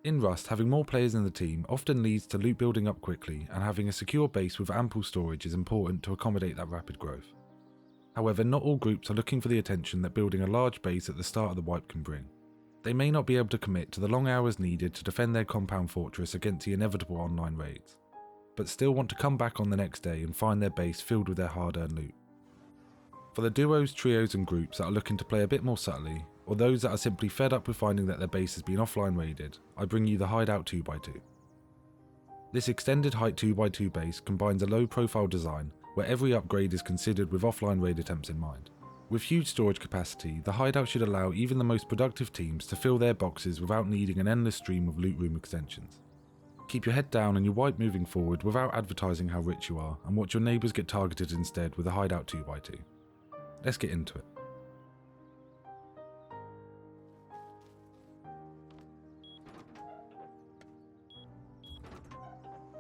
In Rust, having more players in the team often leads to loot building up quickly, and having a secure base with ample storage is important to accommodate that rapid growth. However, not all groups are looking for the attention that building a large base at the start of the wipe can bring. They may not be able to commit to the long hours needed to defend their compound fortress against the inevitable online raids, but still want to come back on the next day and find their base filled with their hard-earned loot. For the duos, trios and groups that are looking to play a bit more subtly, or those that are simply fed up with finding that their base has been offline raided, I bring you the Hideout 2x2. This extended height 2x2 base combines a low profile design where every upgrade is considered with offline raid attempts in mind. With huge storage capacity, the Hideout should allow even the most productive teams to fill their boxes without needing an endless stream of loot room extensions. Keep your head down and your wipe moving forward without advertising how rich you are, and watch your neighbours get targeted instead with a Hideout 2x2. Let's get into it.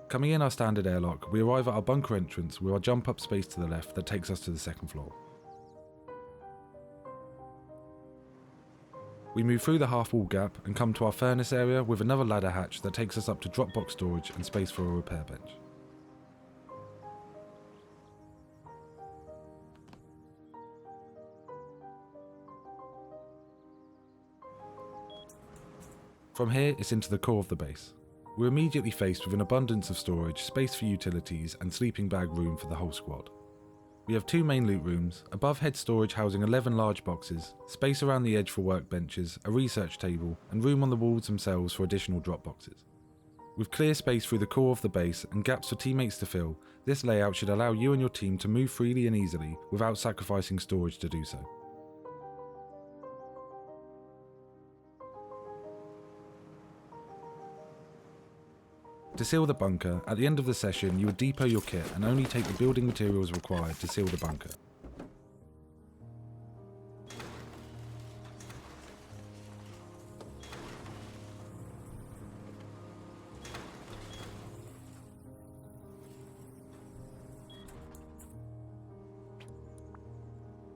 Coming in our standard airlock, we arrive at our bunker entrance with our jump up space to the left that takes us to the second floor. We move through the half wall gap and come to our furnace area with another ladder hatch that takes us up to dropbox storage and space for a repair bench. From here, it's into the core of the base. We're immediately faced with an abundance of storage, space for utilities and sleeping bag room for the whole squad. We have 2 main loot rooms, above head storage housing 11 large boxes, space around the edge for workbenches, a research table, and room on the walls themselves for additional drop boxes. With clear space through the core of the base and gaps for teammates to fill, this layout should allow you and your team to move freely and easily without sacrificing storage to do so. To seal the bunker, at the end of the session you would depot your kit and only take the building materials required to seal the bunker.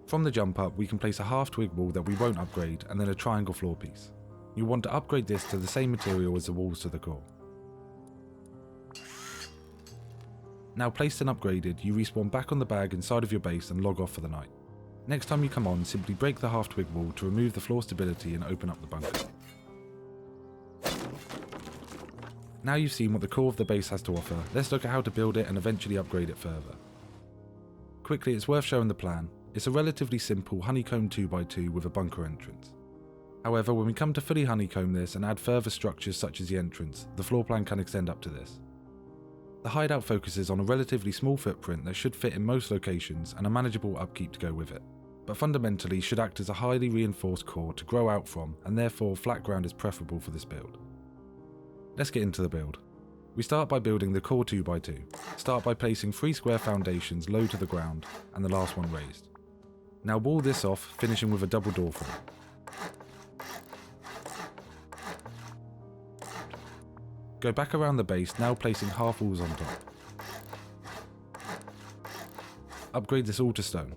From the jump up we can place a half twig wall that we won't upgrade and then a triangle floor piece. You want to upgrade this to the same material as the walls to the core. Now placed and upgraded, you respawn back on the bag inside of your base and log off for the night. Next time you come on, simply break the half twig wall to remove the floor stability and open up the bunker. Now you've seen what the core of the base has to offer, let's look at how to build it and eventually upgrade it further. Quickly, it's worth showing the plan. It's a relatively simple honeycomb 2x2 with a bunker entrance. However, when we come to fully honeycomb this and add further structures such as the entrance, the floor plan can extend up to this. The hideout focuses on a relatively small footprint that should fit in most locations and a manageable upkeep to go with it, but fundamentally should act as a highly reinforced core to grow out from, and therefore flat ground is preferable for this build. Let's get into the build. We start by building the core 2x2. Start by placing 3 square foundations low to the ground and the last one raised. Now wall this off, finishing with a double door frame. Go back around the base, now placing half walls on top. Upgrade this all to stone.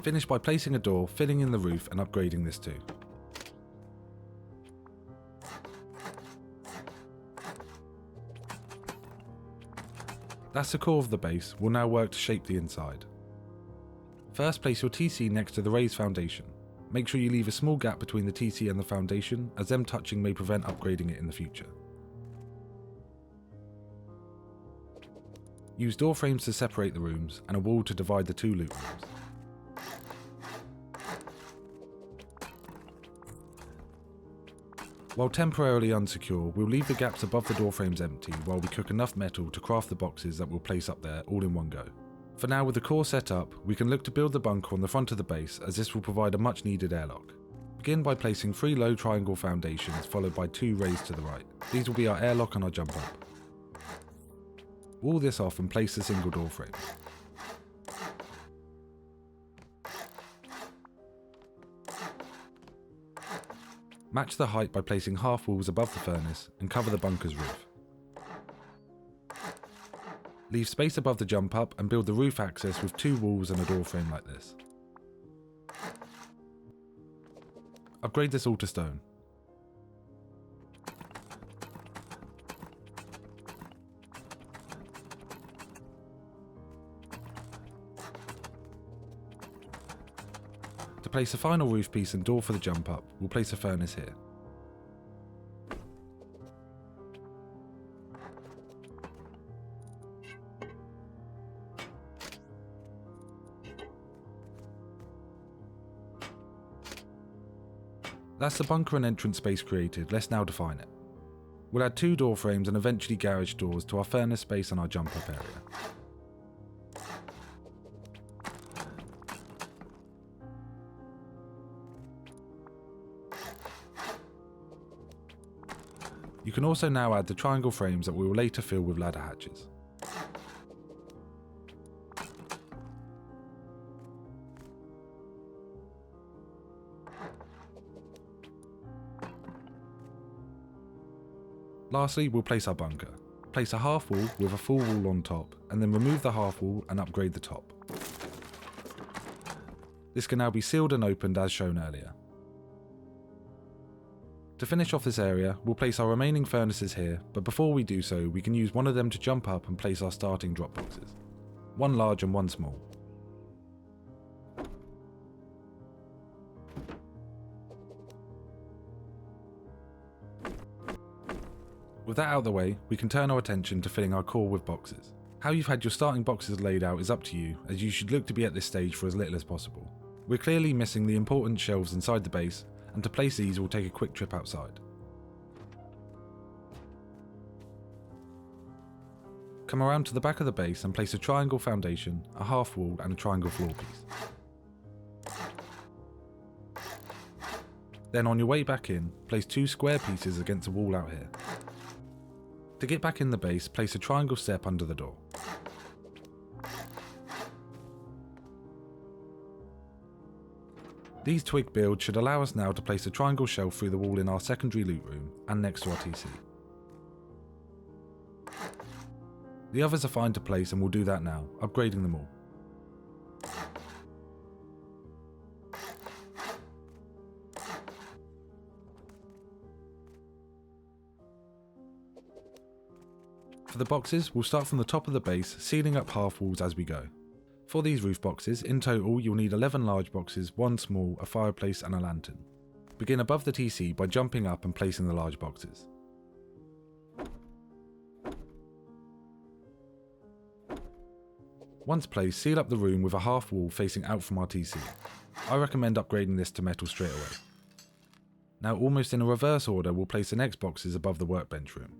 Finish by placing a door, filling in the roof and upgrading this too. That's the core of the base. We'll now work to shape the inside. First, place your TC next to the raised foundation. Make sure you leave a small gap between the TC and the foundation, as them touching may prevent upgrading it in the future. Use door frames to separate the rooms and a wall to divide the 2 loot rooms. While temporarily unsecure, we'll leave the gaps above the door frames empty while we cook enough metal to craft the boxes that we'll place up there all in one go. For now, with the core set up, we can look to build the bunker on the front of the base, as this will provide a much needed airlock. Begin by placing 3 low triangle foundations followed by 2 raised to the right. These will be our airlock and our jump up. Wall this off and place the single door frames. Match the height by placing half walls above the furnace and cover the bunker's roof. Leave space above the jump up and build the roof access with 2 walls and a door frame like this. Upgrade this all to stone. To place a final roof piece and door for the jump up, we'll place a furnace here. That's the bunker and entrance space created, let's now define it. We'll add 2 door frames and eventually garage doors to our furnace space and our jump up area. You can also now add the triangle frames that we will later fill with ladder hatches. Lastly, we'll place our bunker. Place a half wall with a full wall on top, and then remove the half wall and upgrade the top. This can now be sealed and opened as shown earlier. To finish off this area, we'll place our remaining furnaces here, but before we do so, we can use one of them to jump up and place our starting drop boxes. 1 large and 1 small. With that out of the way, we can turn our attention to filling our core with boxes. How you've had your starting boxes laid out is up to you, as you should look to be at this stage for as little as possible. We're clearly missing the important shelves inside the base, and to place these we'll take a quick trip outside. Come around to the back of the base and place a triangle foundation, a half wall and a triangle floor piece. Then on your way back in, place 2 square pieces against a wall out here. To get back in the base, place a triangle step under the door. These twig builds should allow us now to place a triangle shelf through the wall in our secondary loot room and next to our TC. The others are fine to place and we'll do that now, upgrading them all. For the boxes, we'll start from the top of the base, sealing up half walls as we go. For these roof boxes, in total you'll need 11 large boxes, 1 small, a fireplace and a lantern. Begin above the TC by jumping up and placing the large boxes. Once placed, seal up the room with a half wall facing out from our TC. I recommend upgrading this to metal straight away. Now almost in a reverse order, we'll place the next boxes above the workbench room.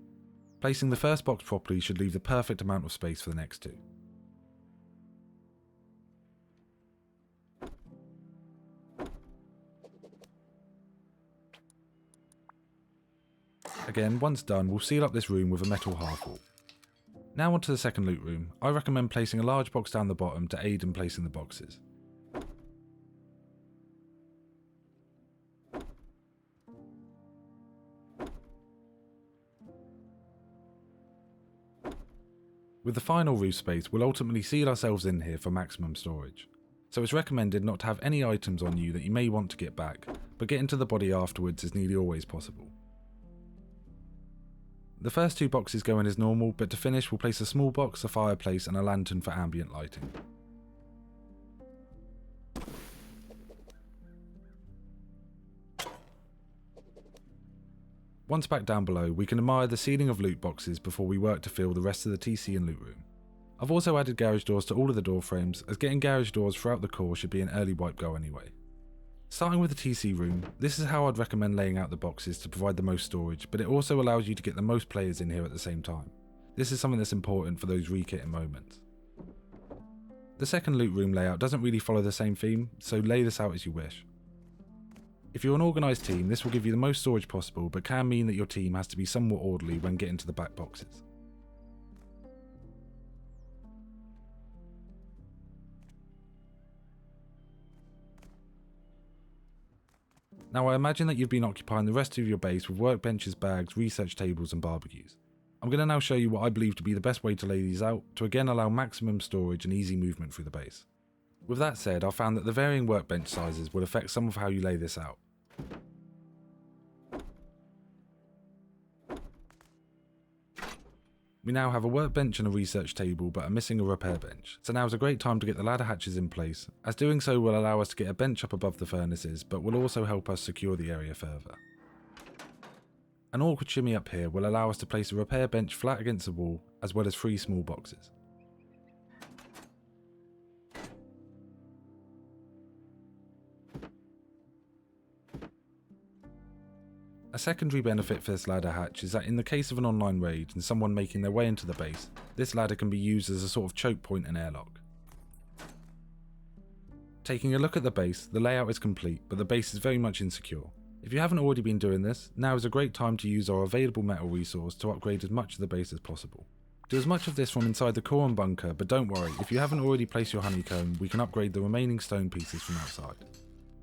Placing the first box properly should leave the perfect amount of space for the next 2. Again, once done, we'll seal up this room with a metal half wall. Now onto the second loot room. I recommend placing a large box down the bottom to aid in placing the boxes. With the final roof space, we'll ultimately seal ourselves in here for maximum storage. So it's recommended not to have any items on you that you may want to get back, but getting to the body afterwards is nearly always possible. The first 2 boxes go in as normal, but to finish we'll place a small box, a fireplace and a lantern for ambient lighting. Once back down below, we can admire the ceiling of loot boxes before we work to fill the rest of the TC and loot room. I've also added garage doors to all of the door frames, as getting garage doors throughout the core should be an early wipe go anyway. Starting with the TC room, this is how I'd recommend laying out the boxes to provide the most storage, but it also allows you to get the most players in here at the same time. This is something that's important for those rekitting moments. The second loot room layout doesn't really follow the same theme, so lay this out as you wish. If you're an organised team, this will give you the most storage possible, but can mean that your team has to be somewhat orderly when getting to the back boxes. Now I imagine that you've been occupying the rest of your base with workbenches, bags, research tables and barbecues. I'm going to now show you what I believe to be the best way to lay these out to again allow maximum storage and easy movement through the base. With that said, I found that the varying workbench sizes will affect some of how you lay this out. We now have a workbench and a research table but are missing a repair bench, so now is a great time to get the ladder hatches in place, as doing so will allow us to get a bench up above the furnaces but will also help us secure the area further. An awkward shimmy up here will allow us to place a repair bench flat against the wall, as well as 3 small boxes. A secondary benefit for this ladder hatch is that in the case of an online raid and someone making their way into the base, this ladder can be used as a sort of choke point and airlock. Taking a look at the base, the layout is complete, but the base is very much insecure. If you haven't already been doing this, now is a great time to use our available metal resource to upgrade as much of the base as possible. Do as much of this from inside the core and bunker, but don't worry, if you haven't already placed your honeycomb, we can upgrade the remaining stone pieces from outside.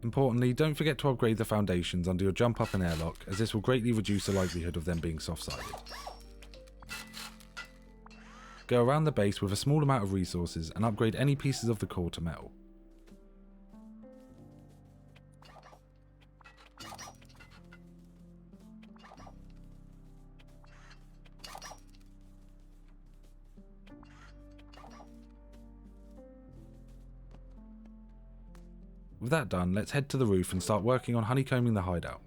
Importantly, don't forget to upgrade the foundations under your jump up and airlock, as this will greatly reduce the likelihood of them being soft-sided. Go around the base with a small amount of resources and upgrade any pieces of the core to metal. With that done, let's head to the roof and start working on honeycombing the hideout.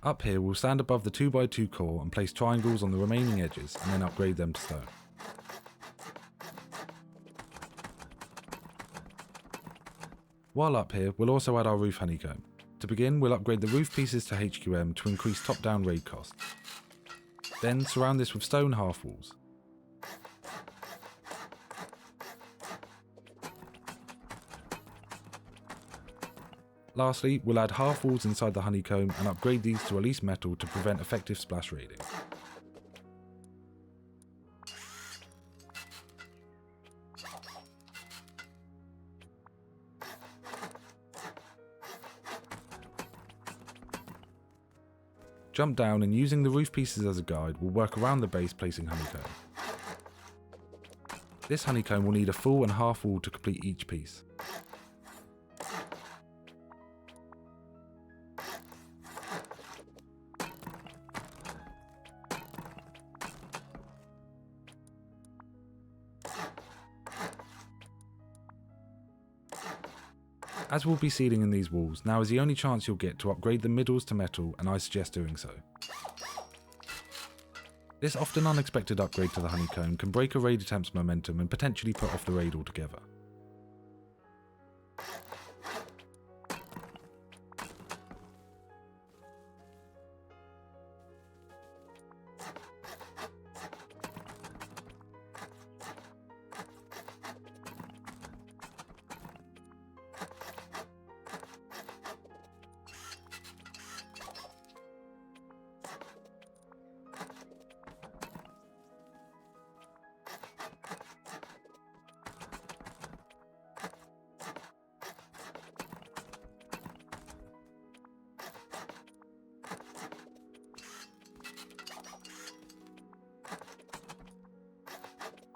Up here we'll stand above the 2x2 core and place triangles on the remaining edges and then upgrade them to stone. While up here, we'll also add our roof honeycomb. To begin, we'll upgrade the roof pieces to HQM to increase top-down raid costs. Then surround this with stone half walls. Lastly, we'll add half walls inside the honeycomb and upgrade these to at least metal to prevent effective splash raiding. Jump down and using the roof pieces as a guide, we'll work around the base placing honeycomb. This honeycomb will need a full and half wall to complete each piece. As we'll be sealing in these walls, now is the only chance you'll get to upgrade the middles to metal, and I suggest doing so. This often unexpected upgrade to the honeycomb can break a raid attempt's momentum and potentially put off the raid altogether.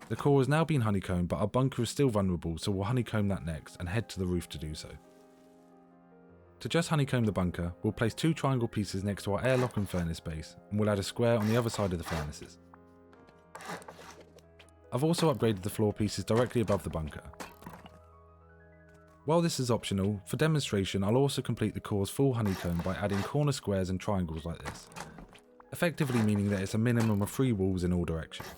The core has now been honeycombed, but our bunker is still vulnerable, so we'll honeycomb that next and head to the roof to do so. To just honeycomb the bunker, we'll place 2 triangle pieces next to our airlock and furnace base, and we'll add a square on the other side of the furnaces. I've also upgraded the floor pieces directly above the bunker. While this is optional, for demonstration I'll also complete the core's full honeycomb by adding corner squares and triangles like this, effectively meaning that it's a minimum of 3 walls in all directions.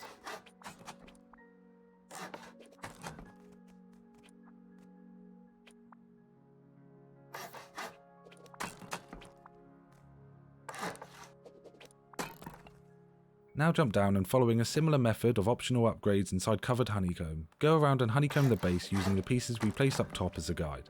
Now jump down and following a similar method of optional upgrades inside covered honeycomb, go around and honeycomb the base using the pieces we placed up top as a guide.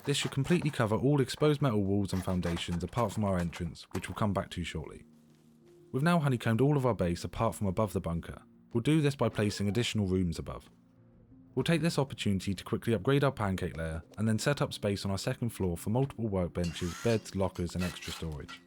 This should completely cover all exposed metal walls and foundations apart from our entrance, which we'll come back to shortly. We've now honeycombed all of our base apart from above the bunker. We'll do this by placing additional rooms above. We'll take this opportunity to quickly upgrade our pancake layer and then set up space on our second floor for multiple workbenches, beds, lockers and extra storage.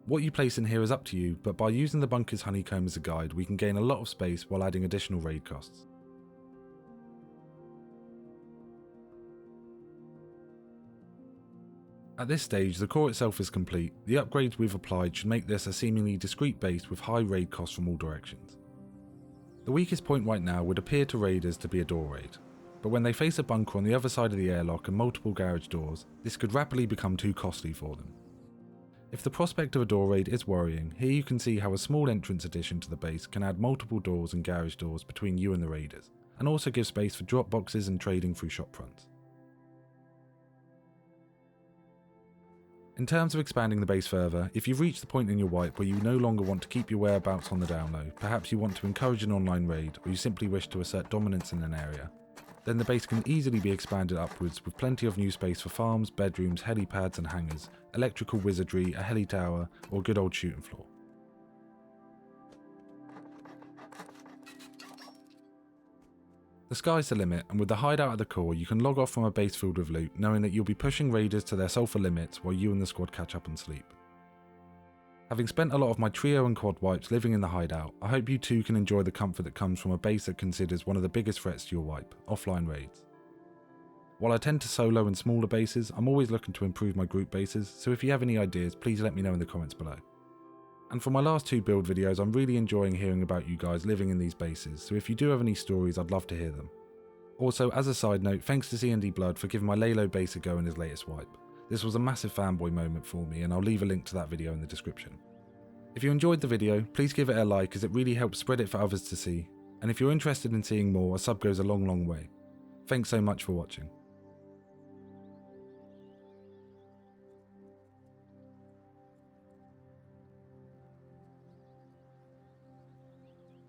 What you place in here is up to you, but by using the bunker's honeycomb as a guide, we can gain a lot of space while adding additional raid costs. At this stage, the core itself is complete. The upgrades we've applied should make this a seemingly discrete base with high raid costs from all directions. The weakest point right now would appear to raiders to be a door raid, but when they face a bunker on the other side of the airlock and multiple garage doors, this could rapidly become too costly for them. If the prospect of a door raid is worrying, here you can see how a small entrance addition to the base can add multiple doors and garage doors between you and the raiders, and also give space for drop boxes and trading through shop fronts. In terms of expanding the base further, if you've reached the point in your wipe where you no longer want to keep your whereabouts on the down low, perhaps you want to encourage an online raid or you simply wish to assert dominance in an area, then the base can easily be expanded upwards with plenty of new space for farms, bedrooms, helipads and hangars, electrical wizardry, a heli tower, or good old shooting floor. The sky's the limit, and with the hideout at the core, you can log off from a base filled with loot, knowing that you'll be pushing raiders to their sulfur limits while you and the squad catch up and sleep. Having spent a lot of my trio and quad wipes living in the hideout, I hope you too can enjoy the comfort that comes from a base that considers one of the biggest threats to your wipe, offline raids. While I tend to solo and smaller bases, I'm always looking to improve my group bases, so if you have any ideas, please let me know in the comments below. And for my last two build videos, I'm really enjoying hearing about you guys living in these bases, so if you do have any stories, I'd love to hear them. Also, as a side note, thanks to C&D Blood for giving my Lalo base a go in his latest wipe. This was a massive fanboy moment for me, and I'll leave a link to that video in the description. If you enjoyed the video, please give it a like as it really helps spread it for others to see, and if you're interested in seeing more, a sub goes a long way. Thanks so much for watching.